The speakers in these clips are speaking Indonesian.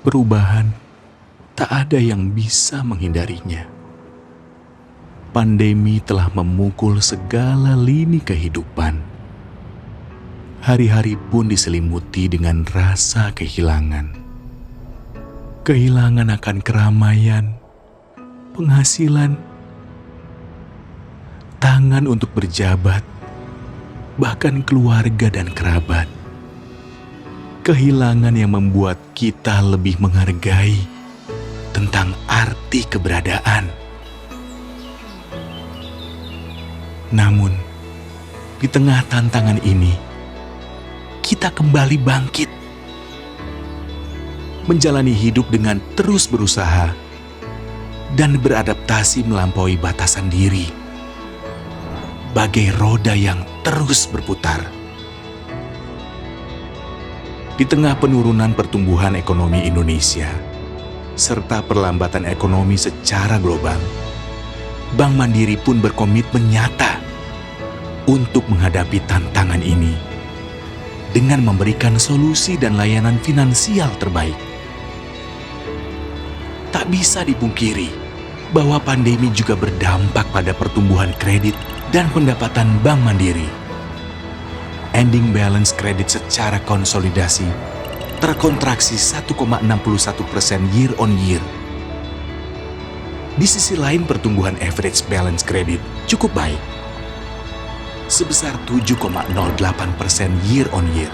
Perubahan tak ada yang bisa menghindarinya. Pandemi telah memukul segala lini kehidupan. Hari-hari pun diselimuti dengan rasa kehilangan. Kehilangan akan keramaian, penghasilan, tangan untuk berjabat, bahkan keluarga dan kerabat. Kehilangan yang membuat kita lebih menghargai tentang arti keberadaan. Namun, di tengah tantangan ini, kita kembali bangkit, menjalani hidup dengan terus berusaha dan beradaptasi melampaui batasan diri, bagai roda yang terus berputar. Di tengah penurunan pertumbuhan ekonomi Indonesia, serta perlambatan ekonomi secara global, Bank Mandiri pun berkomitmen nyata untuk menghadapi tantangan ini dengan memberikan solusi dan layanan finansial terbaik. Tak bisa dipungkiri bahwa pandemi juga berdampak pada pertumbuhan kredit dan pendapatan Bank Mandiri. Ending balance kredit secara konsolidasi terkontraksi 1,61% year on year. Di sisi lain, pertumbuhan average balance kredit cukup baik, sebesar 7,08% year on year.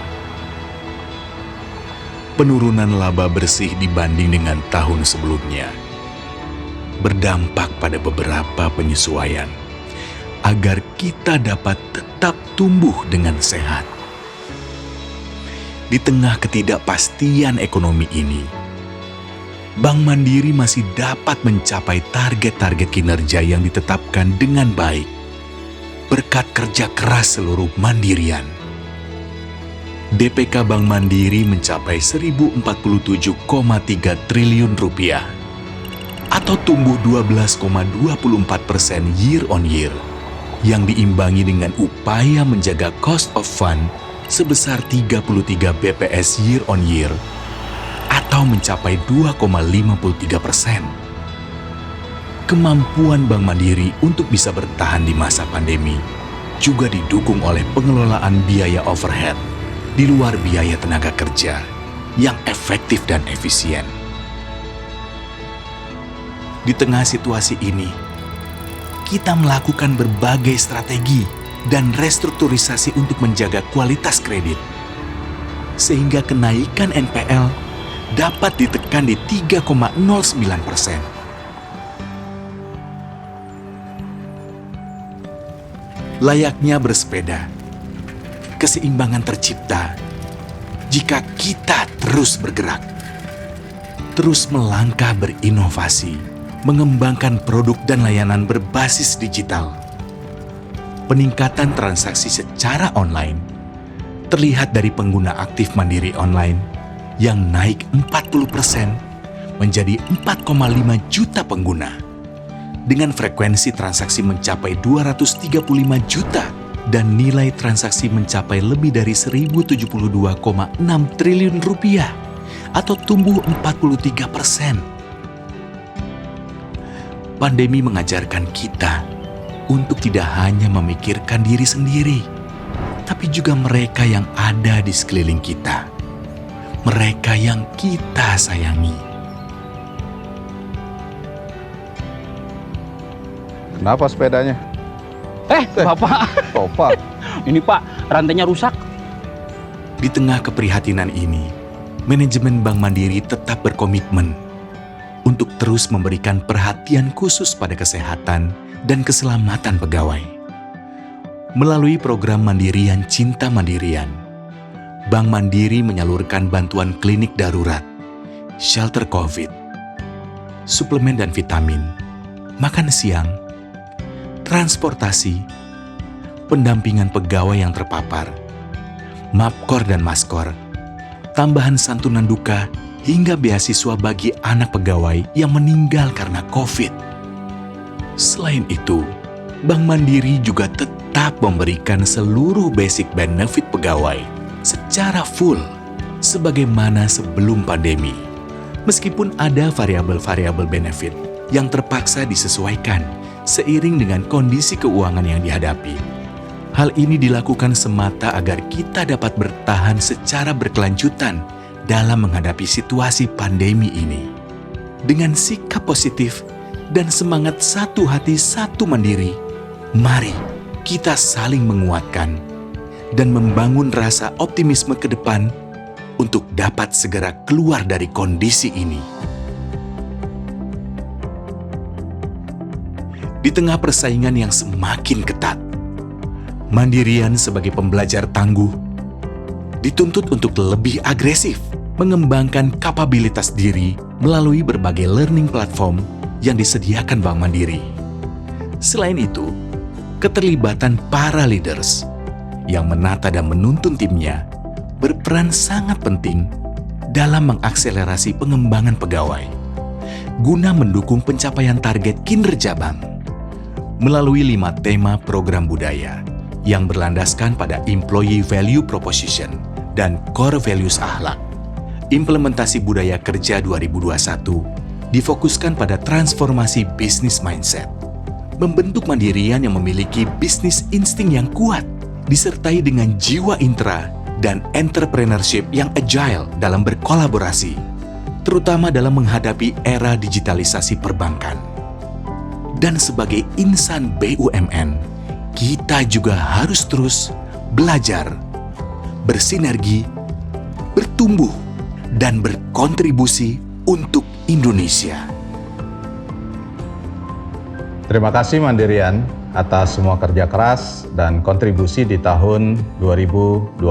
Penurunan laba bersih dibanding dengan tahun sebelumnya berdampak pada beberapa penyesuaian agar kita dapat tetap tumbuh dengan sehat. Di tengah ketidakpastian ekonomi ini, Bank Mandiri masih dapat mencapai target-target kinerja yang ditetapkan dengan baik berkat kerja keras seluruh mandirian. DPK Bank Mandiri mencapai Rp1.047,3 triliun atau tumbuh 12,24% year on year, yang diimbangi dengan upaya menjaga cost of fund sebesar 33 BPS year on year atau mencapai 2,53%. Kemampuan Bank Mandiri untuk bisa bertahan di masa pandemi juga didukung oleh pengelolaan biaya overhead di luar biaya tenaga kerja yang efektif dan efisien. Di tengah situasi ini, kita melakukan berbagai strategi dan restrukturisasi untuk menjaga kualitas kredit, sehingga kenaikan NPL dapat ditekan di 3,09%. Layaknya bersepeda, keseimbangan tercipta jika kita terus bergerak, terus melangkah berinovasi, mengembangkan produk dan layanan berbasis digital. Peningkatan transaksi secara online terlihat dari pengguna aktif Mandiri online yang naik 40% menjadi 4,5 juta pengguna, dengan frekuensi transaksi mencapai 235 juta dan nilai transaksi mencapai lebih dari Rp1.072,6 triliun atau tumbuh 43%. Pandemi mengajarkan kita untuk tidak hanya memikirkan diri sendiri, tapi juga mereka yang ada di sekeliling kita, mereka yang kita sayangi. Kenapa sepedanya? Bapak. Topak. Ini Pak, rantainya rusak. Di tengah keprihatinan ini, manajemen Bank Mandiri tetap berkomitmen untuk terus memberikan perhatian khusus pada kesehatan dan keselamatan pegawai. Melalui program Mandirian Cinta Mandirian, Bank Mandiri menyalurkan bantuan klinik darurat, shelter COVID, suplemen dan vitamin, makan siang, transportasi, pendampingan pegawai yang terpapar, mapkor dan maskor, tambahan santunan duka, hingga beasiswa bagi anak pegawai yang meninggal karena COVID. Selain itu, Bank Mandiri juga tetap memberikan seluruh basic benefit pegawai secara full sebagaimana sebelum pandemi, Meskipun ada variabel-variabel benefit yang terpaksa disesuaikan seiring dengan kondisi keuangan yang dihadapi. Hal ini dilakukan semata agar kita dapat bertahan secara berkelanjutan dalam menghadapi situasi pandemi ini. Dengan sikap positif dan semangat satu hati satu mandiri, mari kita saling menguatkan dan membangun rasa optimisme ke depan untuk dapat segera keluar dari kondisi ini. Di tengah persaingan yang semakin ketat, Mandirian sebagai pembelajar tangguh dituntut untuk lebih agresif mengembangkan kapabilitas diri melalui berbagai learning platform yang disediakan Bank Mandiri. Selain itu, keterlibatan para leaders yang menata dan menuntun timnya berperan sangat penting dalam mengakselerasi pengembangan pegawai guna mendukung pencapaian target kinerja bank melalui 5 tema program budaya yang berlandaskan pada Employee Value Proposition dan Core Values Akhlak. Implementasi Budaya Kerja 2021 difokuskan pada transformasi bisnis mindset, membentuk Mandirian yang memiliki bisnis insting yang kuat, disertai dengan jiwa intra dan entrepreneurship yang agile dalam berkolaborasi, terutama dalam menghadapi era digitalisasi perbankan. Dan sebagai insan BUMN, kita juga harus terus belajar, bersinergi, bertumbuh, dan berkontribusi untuk Indonesia. Terima kasih Mandirian atas semua kerja keras dan kontribusi di tahun 2020.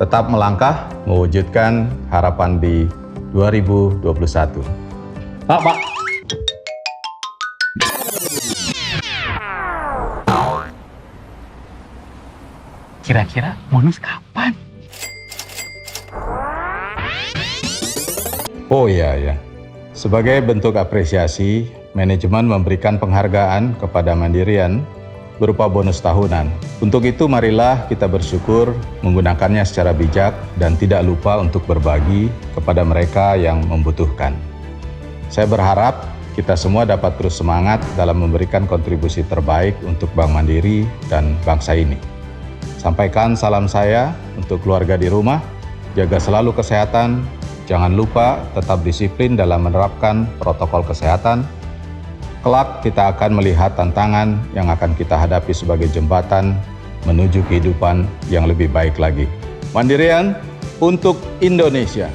Tetap melangkah mewujudkan harapan di 2021. Pak. Kira-kira bonus kapan? Oh iya. Sebagai bentuk apresiasi, manajemen memberikan penghargaan kepada Mandirian berupa bonus tahunan. Untuk itu marilah kita bersyukur menggunakannya secara bijak dan tidak lupa untuk berbagi kepada mereka yang membutuhkan. Saya berharap kita semua dapat terus semangat dalam memberikan kontribusi terbaik untuk Bank Mandiri dan bangsa ini. Sampaikan salam saya untuk keluarga di rumah, jaga selalu kesehatan, jangan lupa tetap disiplin dalam menerapkan protokol kesehatan. Kelak kita akan melihat tantangan yang akan kita hadapi sebagai jembatan menuju kehidupan yang lebih baik lagi. Mandirian untuk Indonesia.